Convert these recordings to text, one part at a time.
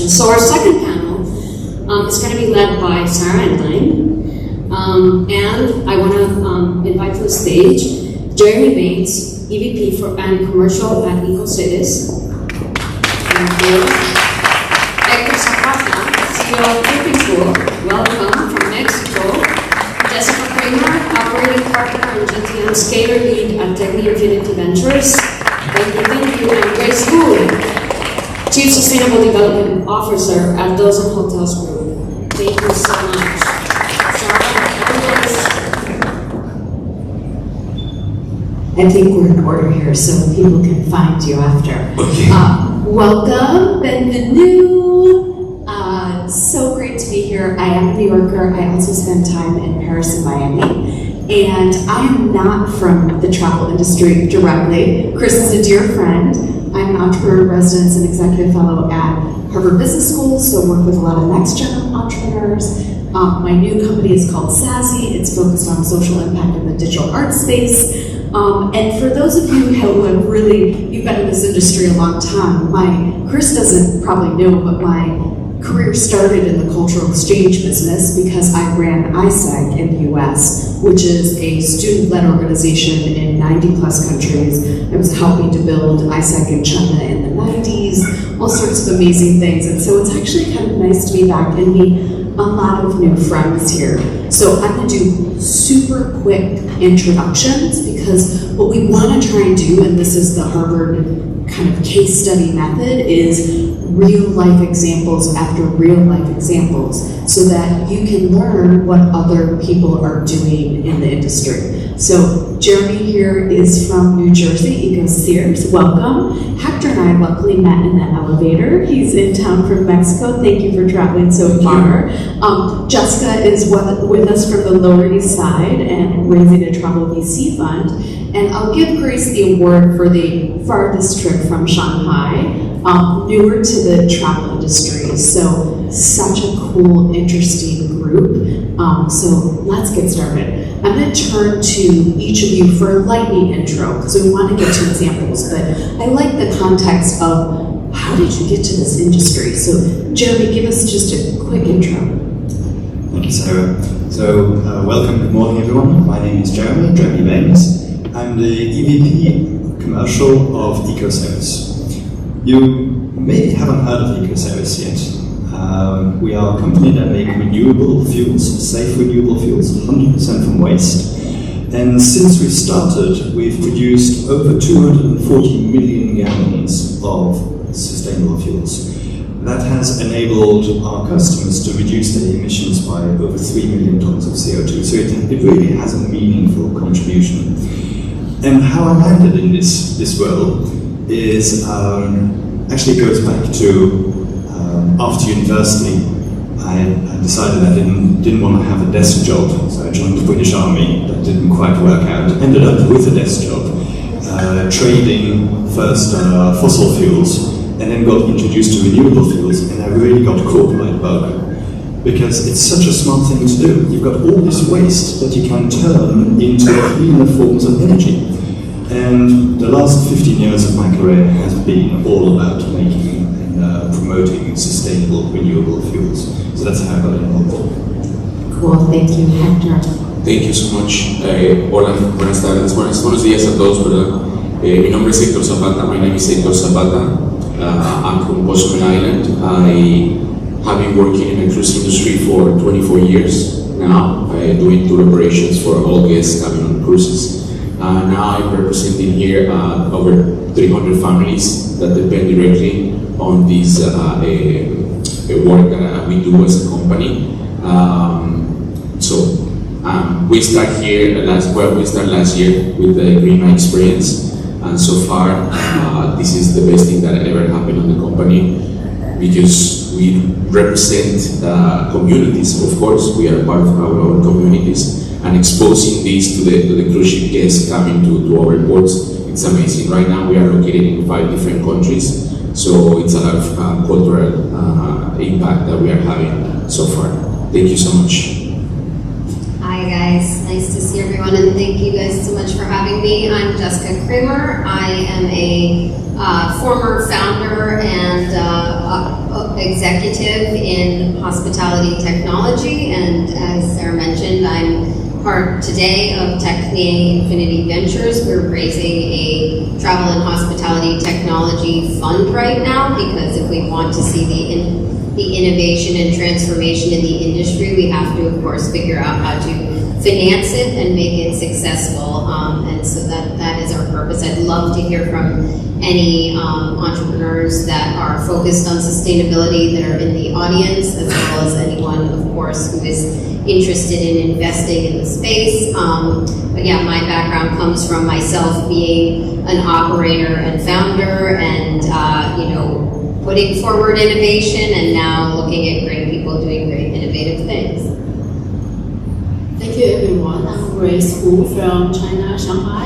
session. So our second panel is going to be led by Sarah Endine, and I want to invite to the stage Jeremy Baines, EVP and Commercial at EcoCities. Hector Zapata, CEO of Epipool, welcome from Mexico. Jessica Kramer, Operating Partner and GTM Scalar Lead at Techni Infinity Ventures. Thank you. And Grace Gould, Chief Sustainable Development Officer at Dozen Hotels Group. Thank you so much. I think we're in order here so people can find you after. Okay. Welcome, bienvenue. So great to be here. I am a New Yorker. I also spend time in Paris and Miami. And I am not from the travel industry directly. Chris is a dear friend. I'm an entrepreneur in residence and executive fellow at Harvard Business School, so work with a lot of next-gen entrepreneurs. My new company is called Sassy. It's focused on social impact in the digital art space. And for those of you who have you've been in this industry a long time, Chris doesn't probably know, but my career started in the cultural exchange business because I ran ISEC in the US, which is a student-led organization in 90-plus countries. I was helping to build ISEC in China in the 90s, all sorts of amazing things. And so it's actually kind of nice to be back and meet a lot of new friends here. So I'm going to do super quick introductions because what we want to try and do, and this is the Harvard kind of case study method, is real life examples after real life examples so that you can learn what other people are doing in the industry. So Jeremy here is from New Jersey, EcoCities, welcome. Hector and I luckily met in the elevator. He's in town from Mexico. Thank you for traveling so far. Jessica is with us from the Lower East Side and raising a travel VC fund. And I'll give Grace the award for the farthest trip from Shanghai, newer to the travel industry. So such a cool, interesting group. So let's get started. I'm going to turn to each of you for a lightning intro because we want to get to examples, but I like the context of how did you get to this industry? So Jeremy, give us just a quick intro. Thank you, Sarah. So welcome, good morning everyone. My name is Jeremy Baines. I'm the EVP Commercial of EcoCities. You maybe haven't heard of EcoCities yet. We are a company that makes renewable fuels, safe renewable fuels, 100% from waste. And since we started, we've produced over 240 million gallons of sustainable fuels. That has enabled our customers to reduce their emissions by over 3 million tons of CO2. So it really has a meaningful contribution. And how I landed in this world is actually goes back to after university. I decided I didn't want to have a desk job, so I joined the British Army. That didn't quite work out. Ended up with a desk job, trading first fossil fuels, and then got introduced to renewable fuels, and I really got caught by the bug. Because it's such a smart thing to do. You've got all this waste that you can turn into cleaner forms of energy. And the last 15 years of my career has been all about making and promoting sustainable renewable fuels. So that's how I got involved. Cool, thank you, Hector. Thank you so much. Hola, buenas tardes, buenos días a todos, ¿verdad? Mi nombre es Hector Zapata. My name is Hector Zapata. I'm from Boston Island. I have been working in the cruise industry for 24 years now, doing tour operations for all guests coming on cruises. Now I'm representing here over 300 families that depend directly on this work that we do as a company. We started last year with the Green Eye experience, and so far this is the best thing that ever happened on the company because we represent communities. Of course, we are part of our own communities, and exposing this to the cruise ship guests coming to our ports, it's amazing. Right now we are located in 5 different countries, so it's a lot of cultural impact that we are having so far. Thank you so much. Hi guys, nice to see everyone, and thank you guys so much for having me. I'm Jessica Kramer. I am a former founder and executive in hospitality technology, and as Sarah mentioned, I'm part today of Technia Infinity Ventures. We're raising a travel and hospitality technology fund right now because if we want to see the innovation and transformation in the industry, we have to, of course, figure out how to finance it and make it successful. And so that is our purpose. I'd love to hear from any entrepreneurs that are focused on sustainability that are in the audience, as well as anyone, of course, who is interested in investing in the space. But yeah, my background comes from myself being an operator and founder and, putting forward innovation and now looking at great people doing great innovative things. Thank you everyone. I'm Grace Hu from China, Shanghai,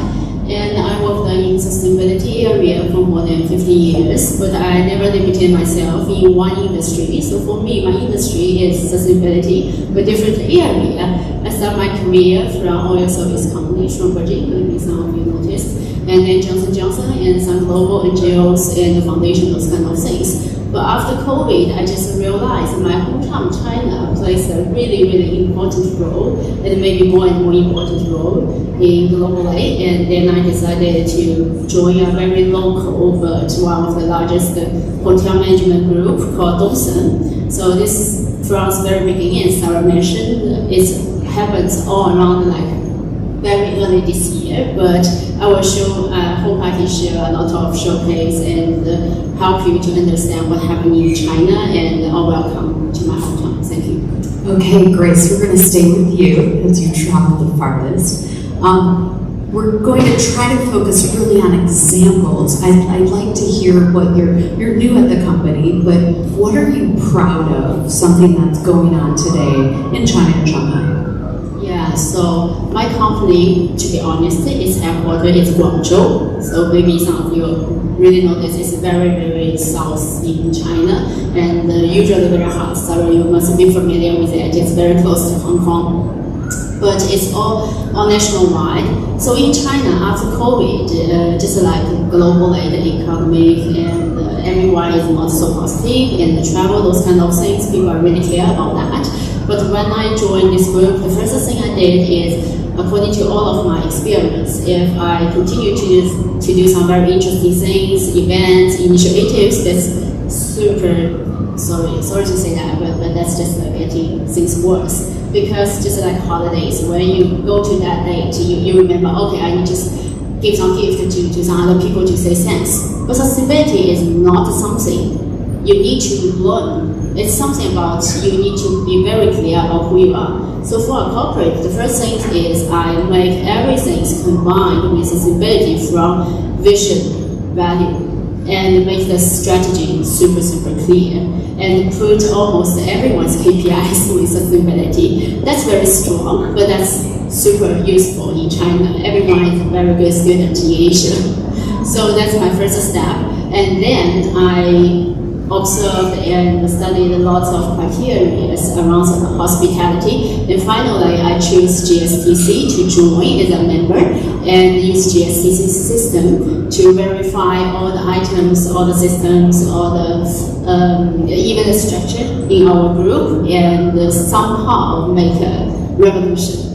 and I worked in sustainability area for more than 50 years, but I never limited myself in one industry. So for me, my industry is sustainability, but different area. I started my career from oil service companies from Virgin, maybe some of you noticed, and then Johnson & Johnson and some global NGOs and the foundation, those kind of things. But after COVID, I just realized my hometown, China, plays a really, really important role, and maybe more and more important role in globally. And then I decided to join a very local, but one of the largest hotel management group called Dongsun. So this, from the very beginning, as Sarah mentioned, it happens all around very early this year, but I will hope I can share a lot of showcase and help you to understand what happened in China, and welcome to my hometown. Thank you. Okay, Grace, we're going to stay with you as you travel the farthest. We're going to try to focus really on examples. I'd like to hear what you're new at the company, but what are you proud of, something that's going on today in China and Shanghai? Yeah, so my company, to be honest, is headquartered in Guangzhou. So maybe some of you really know this is very, very south in China, and usually very hot. Sorry, you must be familiar with it. It's very close to Hong Kong, but it's all nationwide. So in China, after COVID, just like globally, the economic and everyone is not so positive, and the travel, those kind of things, people are really care about that. But when I joined this group, the first thing I did is, according to all of my experience, if I continue to do some very interesting things, events, initiatives, that's super, sorry to say that, but that's just getting things worse. Because just like holidays, when you go to that date, you remember, okay, I need to give some gift to some other people to say thanks. But sustainability is not something you need to learn. It's something about you need to be very clear about who you are. So for a corporate, the first thing is I make everything combined with sustainability from vision, value, and make the strategy super, super clear, and put almost everyone's KPIs with sustainability. That's very strong, but that's super useful in China. Everyone is a very good student in Asia. So that's my first step. And then I observed and studied lots of criteria around hospitality. And finally, I chose GSTC to join as a member and use GSTC system to verify all the items, all the systems, all the even the structure in our group, and somehow make a revolution.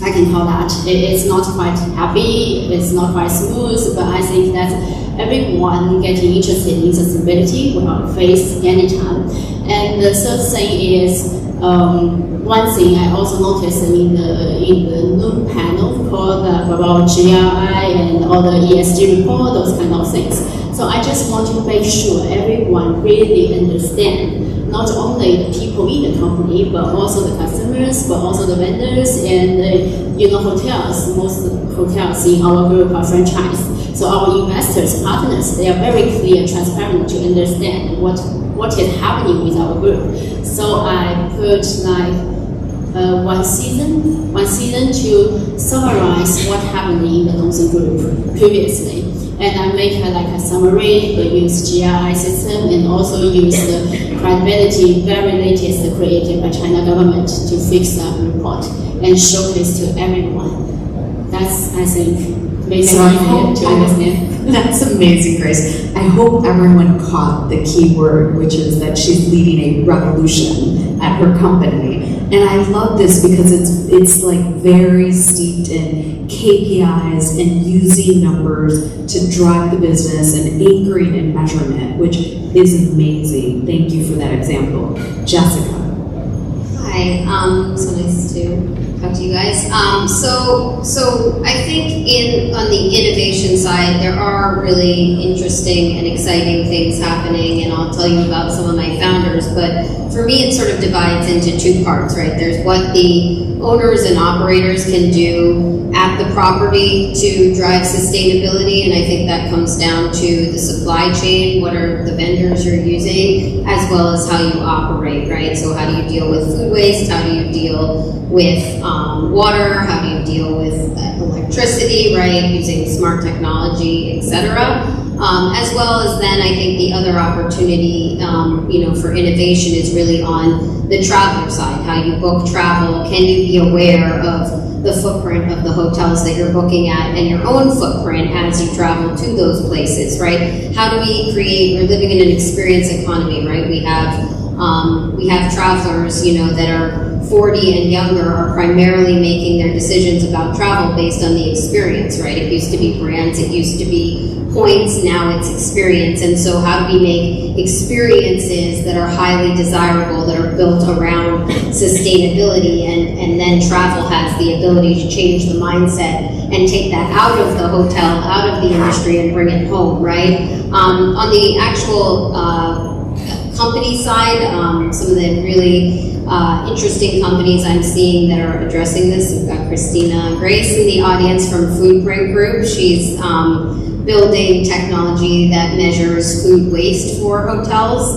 I can call that. It's not quite happy, it's not quite smooth, but I think that everyone getting interested in sustainability will face anytime. And the third thing is, one thing I also noticed in the noon panel called about GRI and all the ESG report, those kind of things. So I just want to make sure everyone really understand, not only the people in the company, but also the customers, but also the vendors and hotels. Most hotels in our group are franchised. So our investors, partners, they are very clear, transparent to understand what is happening with our group. So I put one season to summarize what happened in the Dongsun Group previously. And I make a summary, use GRI system, and also use the credibility, very latest created by China government to fix that report and showcase to everyone. That's, I think, makes it easier to understand. That's amazing, Grace. I hope everyone caught the key word, which is that she's leading a revolution at her company. And I love this because it's like very steeped in KPIs and using numbers to drive the business and anchoring in measurement, which is amazing. Thank you for that example. Jessica. Hi, so nice to talk to you guys. So I think on the innovation side, there are really interesting and exciting things happening, and I'll tell you about some of my founders, but for me it sort of divides into two parts, right? There's what the owners and operators can do at the property to drive sustainability, and I think that comes down to the supply chain, what are the vendors you're using, as well as how you operate, right? So how do you deal with food waste, how do you deal with water, how do you deal with electricity, right, using smart technology, etc. As well as then I think the other opportunity, for innovation is really on the traveler side, how you book travel, can you be aware of the footprint of the hotels that you're booking at and your own footprint as you travel to those places, right? How do we we're living in an experience economy, right? We have travelers, that are 40 and younger are primarily making their decisions about travel based on the experience, right? It used to be brands, it used to be points, now it's experience. And so how do we make experiences that are highly desirable, that are built around sustainability, and then travel has the ability to change the mindset and take that out of the hotel, out of the industry, and bring it home, right? On the actual company side, some of the really interesting companies I'm seeing that are addressing this. We've got Christina Grace in the audience from Foodprint Group. She's building technology that measures food waste for hotels,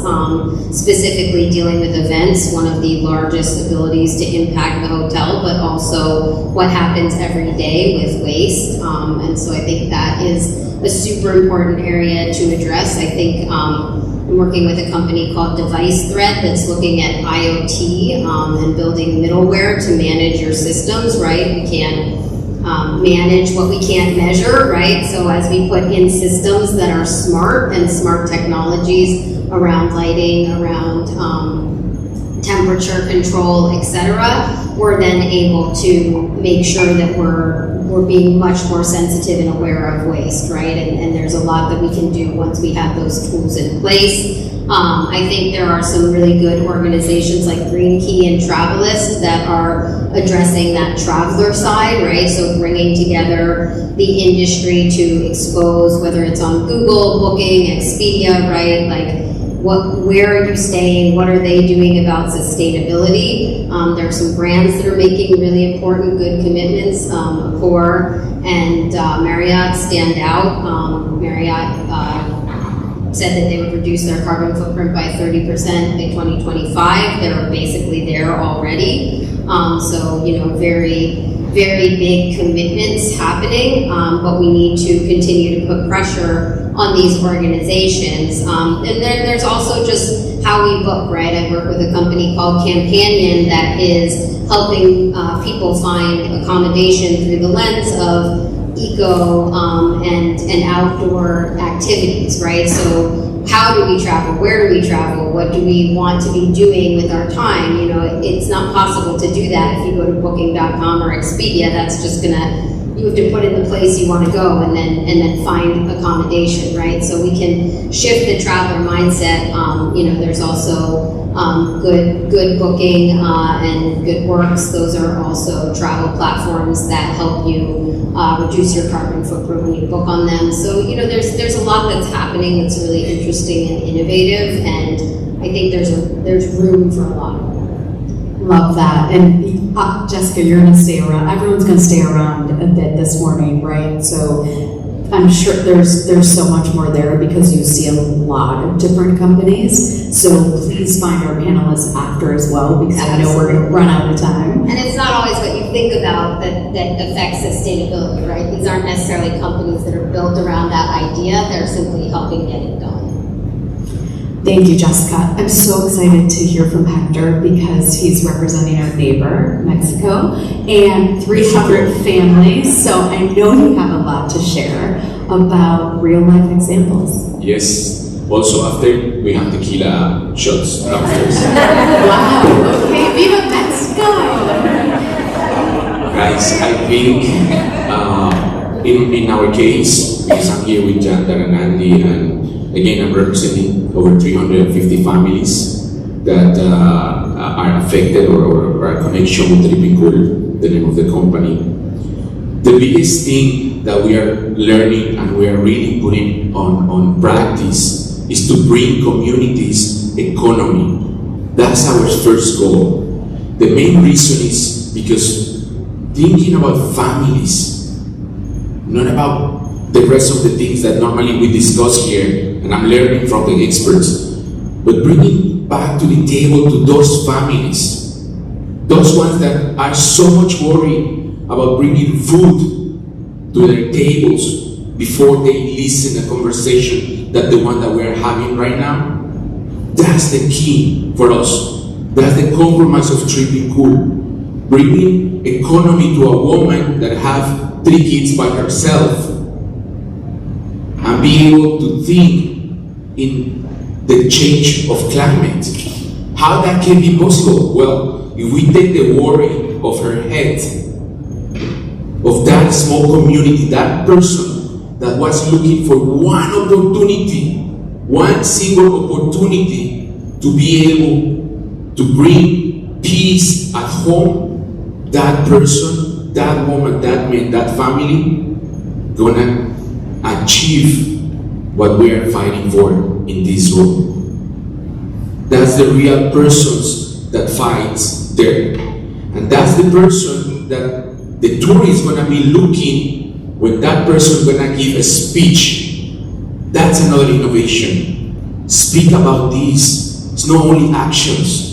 specifically dealing with events, one of the largest abilities to impact the hotel, but also what happens every day with waste. And so I think that is a super important area to address. I think I'm working with a company called DeviceThread that's looking at IoT and building middleware to manage your systems, right? We can't manage what we can't measure, right? So as we put in systems that are smart and smart technologies around lighting, around temperature control, etc., we're then able to make sure that we're being much more sensitive and aware of waste, right? And there's a lot that we can do once we have those tools in place. I think there are some really good organizations like Green Key and Travelist that are addressing that traveler side, right? So bringing together the industry to expose, whether it's on Google, Booking, Expedia, right? Like, where are you staying? What are they doing about sustainability? There are some brands that are making really important, good commitments. Accor and Marriott stand out. Marriott said that they would reduce their carbon footprint by 30% by 2025. They're basically there already. So, very, very big commitments happening, but we need to continue to put pressure on these organizations. And then there's also just how we book, right? I work with a company called Campanion that is helping people find accommodation through the lens of eco and outdoor activities, right? So how do we travel? Where do we travel? What do we want to be doing with our time? It's not possible to do that if you go to Booking.com or Expedia. That's just you have to put in the place you want to go and then find accommodation, right? So we can shift the traveler mindset. There's also good Booking and Good Works. Those are also travel platforms that help you reduce your carbon footprint when you book on them. So there's a lot that's happening that's really interesting and innovative, and I think there's room for a lot more. Love that. And Jessica, you're going to stay around. Everyone's going to stay around a bit this morning, right? So I'm sure there's so much more there because you see a lot of different companies. So please find our panelists after as well, because I know we're going to run out of time. And it's not always what you think about that affects sustainability, right? These aren't necessarily companies that are built around that idea. They're simply helping get it done. Thank you, Jessica. I'm so excited to hear from Hector because he's representing our neighbor, Mexico, and 300 families. So I know you have a lot to share. about real life examples. Yes. Also, after we have tequila shots downstairs. Wow, okay, Viva Mexico! Guys, I think in our case, because I'm here with Jandar and Andy, and again, I'm representing over 350 families that are affected or are connection with Tripping Cool, the name of the company. The biggest thing that we are learning and we are really putting on practice is to bring communities economy. That's our first goal. The main reason is because thinking about families, not about the rest of the things that normally we discuss here, and I'm learning from the experts, but bringing back to the table to those families, those ones that are so much worried about bringing food to their tables before they listen a conversation that the one that we're having right now. That's the key for us. That's the compromise of Tripping Cool. Bringing economy to a woman that have 3 kids by herself and be able to think in the change of climate. How that can be possible? Well, if we take the worry of her head, of that small community, that person that was looking for one opportunity, one single opportunity to be able to bring peace at home, that person, that woman, that man, that family gonna achieve what we are fighting for in this room. That's the real persons that fights there. And that's the person that the tour is gonna be looking when that person gonna give a speech. That's another innovation. Speak about this. It's not only actions.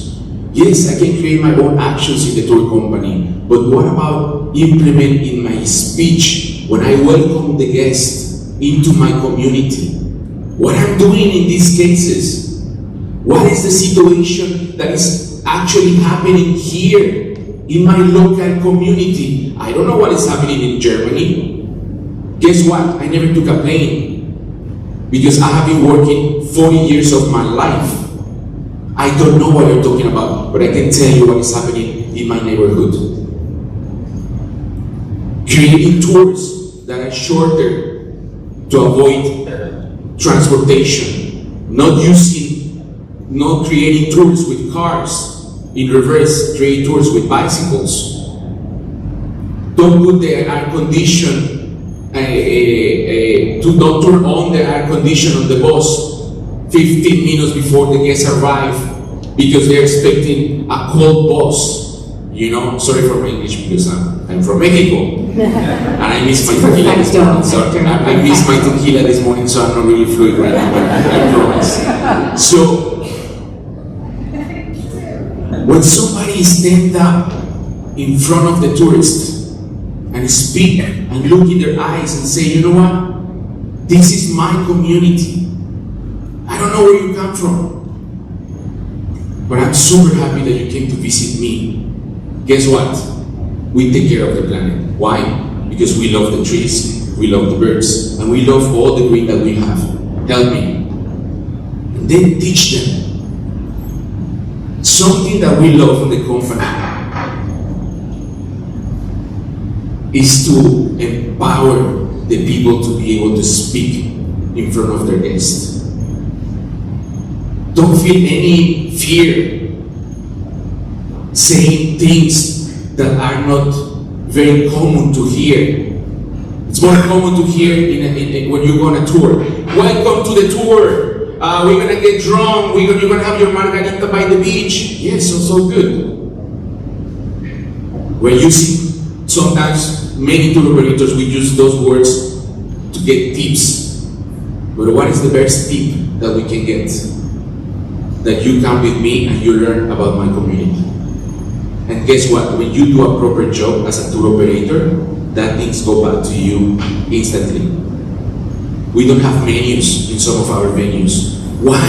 Yes, I can create my own actions in the tour company, but what about implement in my speech when I welcome the guest into my community? What I'm doing in these cases? What is the situation that is actually happening here in my local community? I don't know what is happening in Germany. Guess what? I never took a plane because I have been working 40 years of my life. I don't know what you're talking about, but I can tell you what is happening in my neighborhood. Creating tours that are shorter to avoid transportation, not creating tours with cars, in reverse, create tours with bicycles. Don't put the air condition, don't turn on the air condition on the bus 15 minutes before the guests arrive because they're expecting a cold bus. You know, sorry for my English because I'm from Mexico. And I miss my tequila this morning. So I miss my tequila this morning, so I'm not really fluid right now, but I promise. So, when somebody stands up in front of the tourists and speak and look in their eyes and say, you know what? This is my community. I don't know where you come from, but I'm super happy that you came to visit me. Guess what? We take care of the planet. Why? Because we love the trees, we love the birds, and we love all the green that we have. Help me. And then teach them. Something that we love in the company is to empower the people to be able to speak in front of their guests. Don't feel any fear saying things that are not very common to hear. It's more common to hear when you go on a tour. Welcome to the tour. We're gonna get drunk. You're gonna have your margarita by the beach. Yes, so good. We're using sometimes many tour operators. We use those words to get tips. But what is the best tip that we can get? That you come with me and you learn about my community. And guess what? When you do a proper job as a tour operator, that things go back to you instantly. We don't have menus in some of our venues. Why?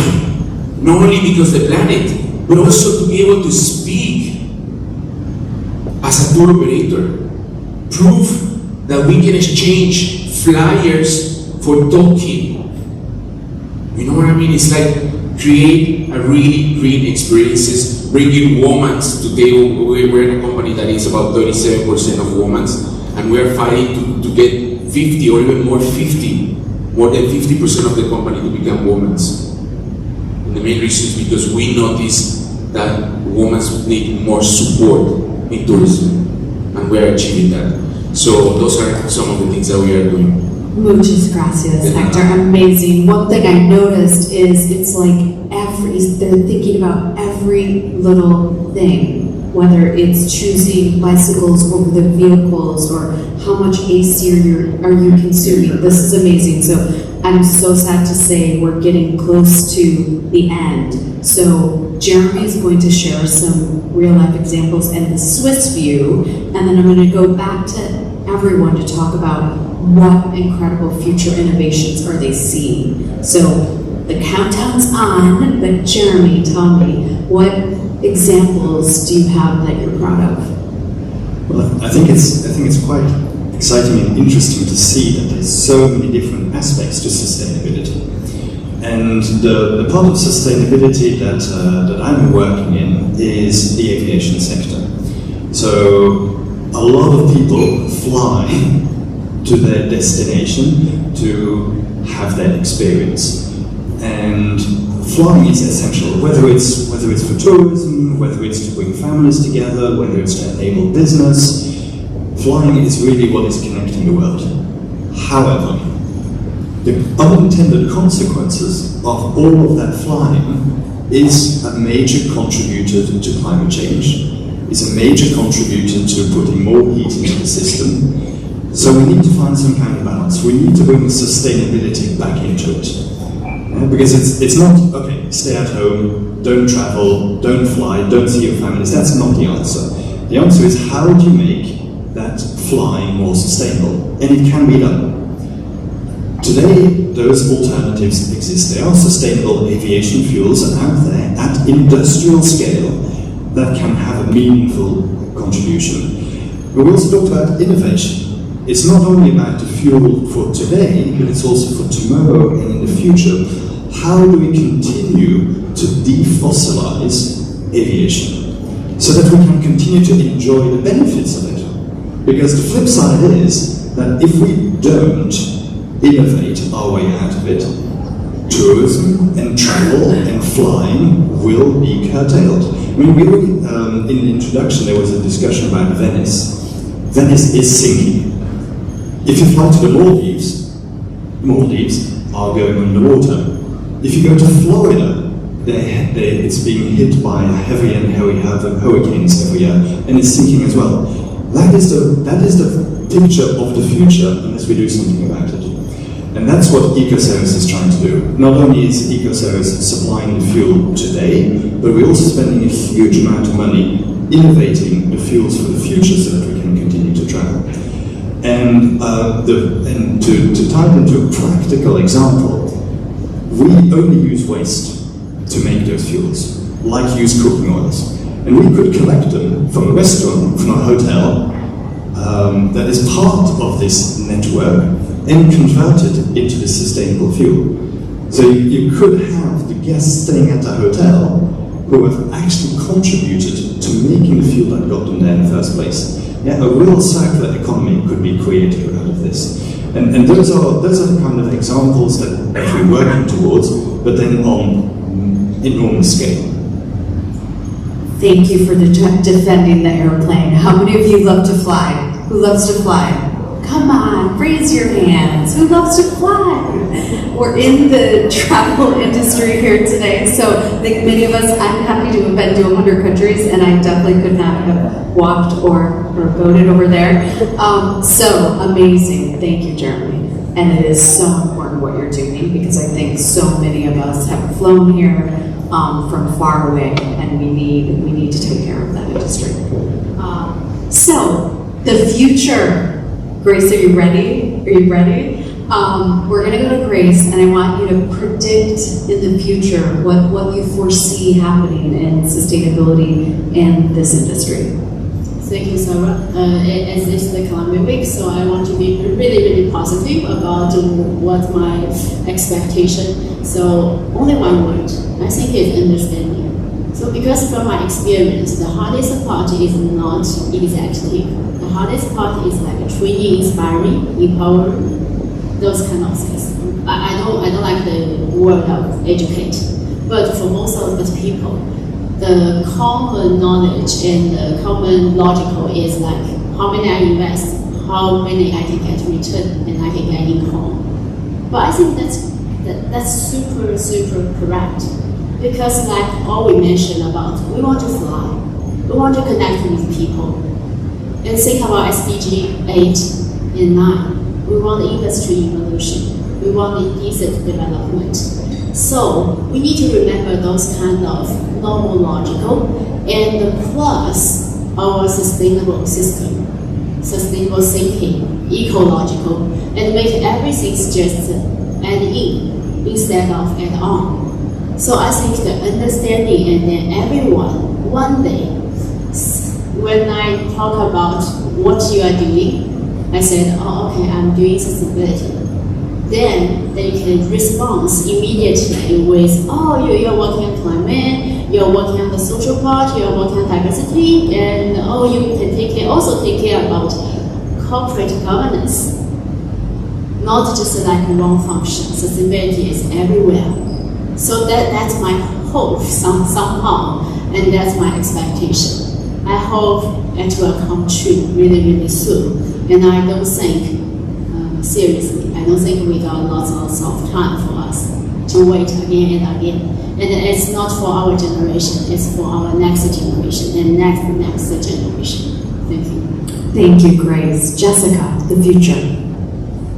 Not only because of the planet, but also to be able to speak as a tour operator. Prove that we can exchange flyers for talking. You know what I mean? It's like create a really great experiences, bringing women today. We're in a company that is about 37% of women, and we're fighting to get 50 or even more than 50% of the company to become women. And the main reason is because we notice that women need more support in tourism, and we're achieving that. So those are some of the things that we are doing. Muchas gracias, Hector. Amazing. One thing I noticed is it's like they're thinking about every little thing, whether it's choosing bicycles over the vehicles or how much AC are you consuming. This is amazing. So I'm so sad to say we're getting close to the end. So Jeremy is going to share some real life examples and the Swiss view, and then I'm going to go back to everyone to talk about what incredible future innovations are they seeing. So the countdown's on, but Jeremy, tell me, what examples do you have that you're proud of? Well, I think it's quite exciting and interesting to see that there's so many different aspects to sustainability. And the part of sustainability that I'm working in is the aviation sector. So a lot of people fly to their destination to have that experience. And flying is essential, whether it's for tourism, whether it's to bring families together, whether it's to enable business. Flying is really what is connecting the world. However, the unintended consequences of all of that flying is a major contributor to climate change, is a major contributor to putting more heat into the system. So we need to find some kind of balance. We need to bring sustainability back into it. Because it's not, okay, stay at home, don't travel, don't fly, don't see your families. That's not the answer. The answer is how do you make that flying more sustainable? And it can be done. Today, those alternatives exist. There are sustainable aviation fuels out there at industrial scale that can have a meaningful contribution. We also talked about innovation. It's not only about the fuel for today, but it's also for tomorrow and in the future. How do we continue to defossilize aviation so that we can continue to enjoy the benefits of it? Because the flip side is that if we don't innovate our way out of it, tourism and travel and flying will be curtailed. I mean, in the introduction there was a discussion about Venice. Venice is sinking. If you fly to the Maldives are going underwater. If you go to Florida, it's being hit by heavy hurricanes every year, and it's sinking as well. That is the picture of the future unless we do something about it. And that's what Ecoservice is trying to do. Not only is Ecoservice supplying the fuel today, but we're also spending a huge amount of money innovating the fuels for the future so that we can continue to travel. And to tie it into a practical example, we only use waste to make those fuels, like used cooking oils. And we could collect them from a restaurant, from a hotel, that is part of this network, and convert it into the sustainable fuel. So you could have the guests staying at the hotel who have actually contributed to making the fuel that got them there in the first place. Yeah, a real circular economy could be created out of this. And those are the kind of examples that we're working towards, but then on enormous scale. Thank you for defending the airplane. How many of you love to fly? Who loves to fly? Come on, raise your hands. Who loves to fly? We're in the travel industry here today, so I think many of us, I'm happy to have been to 100 countries, and I definitely could not have walked or boated over there. So amazing. Thank you, Jeremy. And it is so important what you're doing, because I think so many of us have flown here from far away, and we need to take care of that industry. So the future. Grace, are you ready? Are you ready? We're going to go to Grace, and I want you to predict in the future what you foresee happening in sustainability in this industry. Thank you, Sarah. As it's the Climate Week, so I want to be really positive about what my expectation. So only one word, I think it's understanding. So because from my experience, the hardest part is not executive. The hardest part is like training, inspiring, empowering, those kind of things. I don't like the word of educate, but for most of the people, the common knowledge and the common logical is like how many I invest, how many I can get return, and I can get income. But I think that's super correct, because like all we mentioned about, we want to fly, we want to connect with people, and think about SDG 8 and 9. We want industry evolution, we want decent development. So we need to remember those kind of normal logical and plus our sustainable system, sustainable thinking, ecological, and make everything just add in instead of add on. So I think the understanding and then everyone one day, when I talk about what you are doing, I said, oh okay, I'm doing sustainability. Then they can respond immediately with, oh, you're working on climate, you're working on the social part, you're working on diversity, and oh, you can also take care about corporate governance. Not just like one function, sustainability is everywhere. So that's my hope somehow, and that's my expectation. I hope it will come true really soon, and I don't think, seriously, I don't think we got lots of time for us to wait again and again. And it's not for our generation, it's for our next generation and next generation. Thank you. Thank you, Grace. Jessica, the future.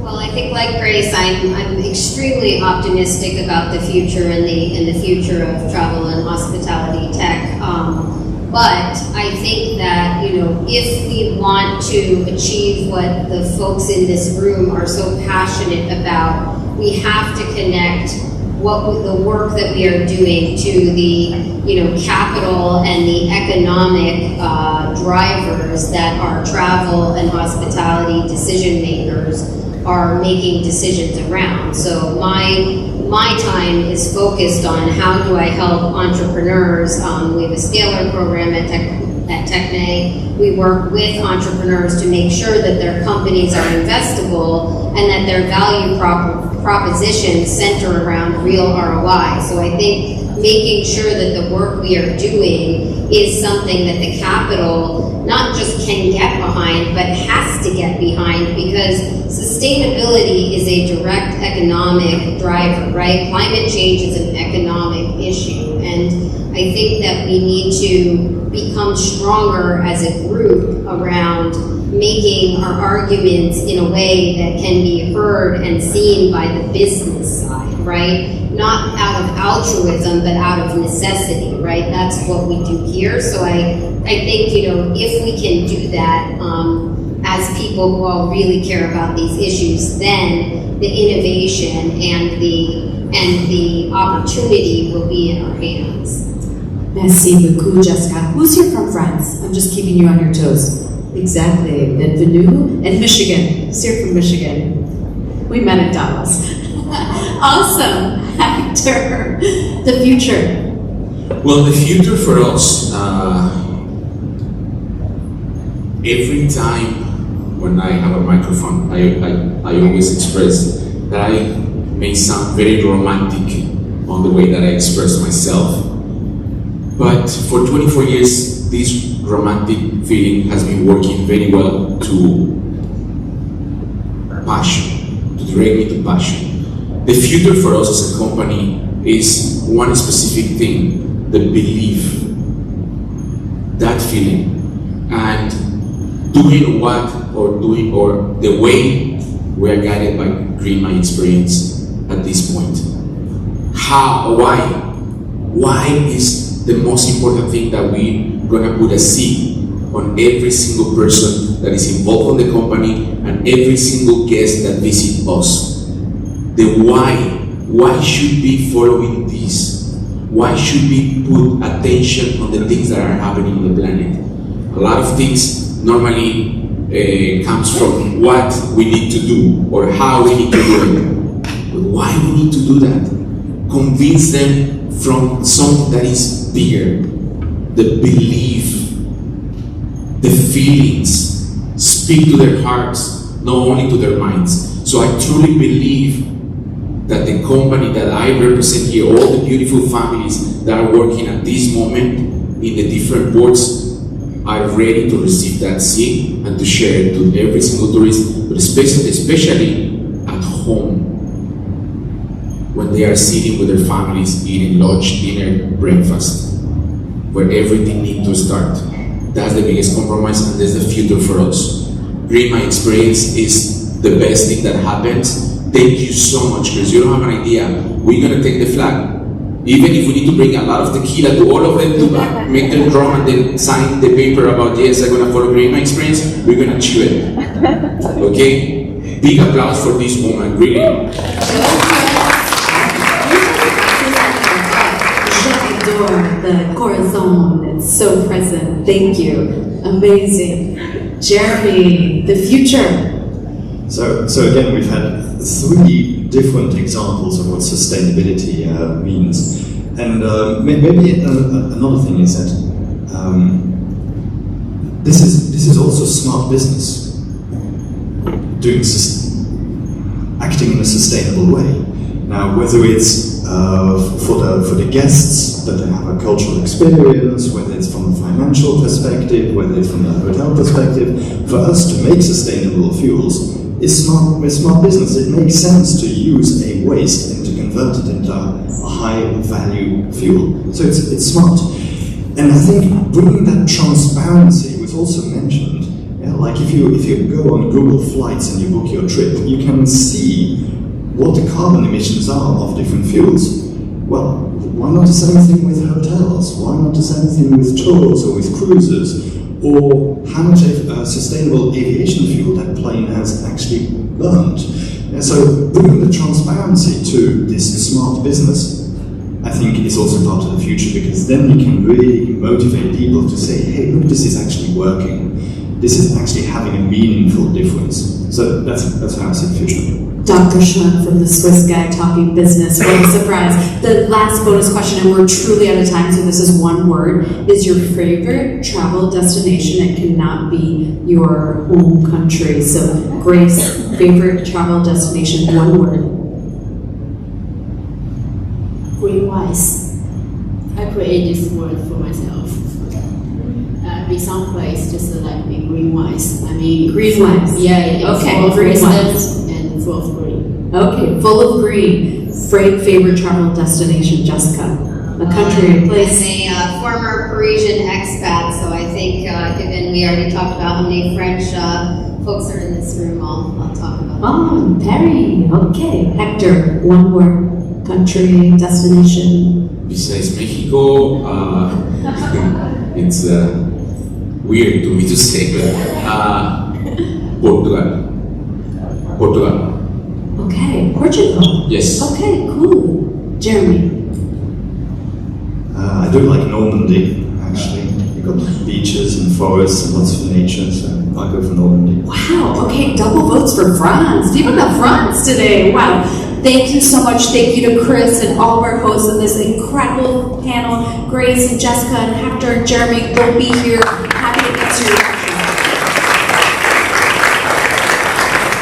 Well, I think like Grace, I'm extremely optimistic about the future and the future of travel and hospitality tech. But I think that, if we want to achieve what the folks in this room are so passionate about, we have to connect the work that we are doing to the, capital and the economic drivers that our travel and hospitality decision makers are making decisions around. So my time is focused on how do I help entrepreneurs. We have a scalar program at Techne. We work with entrepreneurs to make sure that their companies are investable and that their value propositions center around real ROI. So I think making sure that the work we are doing is something that the capital not just can get behind, but has to get behind, because sustainability is a direct economic driver, right? Climate change is an economic issue, and I think that we need to become stronger as a group around making our arguments in a way that can be heard and seen by the business side, right? Not out of altruism, but out of necessity, right? That's what we do here. So I think, if we can do that as people who all really care about these issues, then the innovation and the opportunity will be in our hands. Merci beaucoup, Jessica. Who's here from France? I'm just keeping you on your toes. Exactly. Bienvenue. And Michigan. Who's here from Michigan? We met in Dallas. Awesome. Hector. The future. Well, the future for us, every time when I have a microphone, I always express that I may sound very romantic on the way that I express myself. But for 24 years, this romantic feeling has been working very well to passion, to direct me to passion. The future for us as a company is one specific thing, the belief, that feeling, and doing the way we are guided by Green My Experience at this point. Why is the most important thing that we're gonna put a seed on every single person that is involved in the company and every single guest that visits us. The why should we following this? Why should we put attention on the things that are happening on the planet? A lot of things normally comes from what we need to do or how we need to do it. But why we need to do that? Convince them from something that is bigger. The belief, the feelings, speak to their hearts, not only to their minds. So I truly believe that the company that I represent here, all the beautiful families that are working at this moment in the different boards, are ready to receive that seed and to share it to every single tourist, but especially at home, when they are sitting with their families, eating lunch, dinner, breakfast, where everything needs to start. That's the biggest compromise, and that's the future for us. Green My Experience is the best thing that happens. Thank you so much, because you don't have an idea. We're gonna take the flag. Even if we need to bring a lot of tequila to all of them to make them drum and then sign the paper about, yes, I'm gonna follow Green My Experience, we're gonna chew it. Okay? Big applause for this woman, really. The corazon, it's so present. Thank you. Amazing. Jeremy, the future. So again, we've had 3 different examples of what sustainability means. And maybe another thing is that this is also smart business, acting in a sustainable way. Now, whether it's for the guests, that they have a cultural experience, whether it's from a financial perspective, whether it's from a hotel perspective, for us to make sustainable fuels is smart business. It makes sense to use a waste and to convert it into a high value fuel. So it's smart. And I think bringing that transparency was also mentioned. Yeah, like if you go on Google Flights and you book your trip, you can see what the carbon emissions are of different fuels. Well, why not the same thing with hotels? Why not the same thing with tours or with cruises? Or how much sustainable aviation fuel that plane has actually burned? And so bringing the transparency to this smart business, I think, is also part of the future, because then you can really motivate people to say, hey, look, this is actually working. This is actually having a meaningful difference. So that's how I see the future. Dr. Schmuck from the Swiss Guy talking business. What a surprise. The last bonus question, and we're truly out of time, so this is one word. Is your favorite travel destination? It cannot be your home country. So, Grace, favorite travel destination, one word. Green wise. I create this word for myself. Be someplace just like be green wise. I mean, Green wise. Yeah. Okay, Full of green wise. reasons and full of green. Okay, full of green. Favorite travel destination, Jessica? A country, a place? As a former Parisian expat, so I think given we already talked about how many French folks are in this room, I'll talk about that. Oh, Paris. Okay. Hector, one word. Country, destination. Besides Mexico, it's weird to me to say, but Portugal. Okay, Portugal. Yes. Okay, cool. Jeremy. I do like Normandy, actually. You've got beaches and forests and lots of nature, so I'll go for Normandy. Wow, okay, double votes for France. People got France today. Wow. Thank you so much. Thank you to Chris and all of our hosts in this incredible panel. Grace and Jessica and Hector and Jeremy will be here. Happy to answer your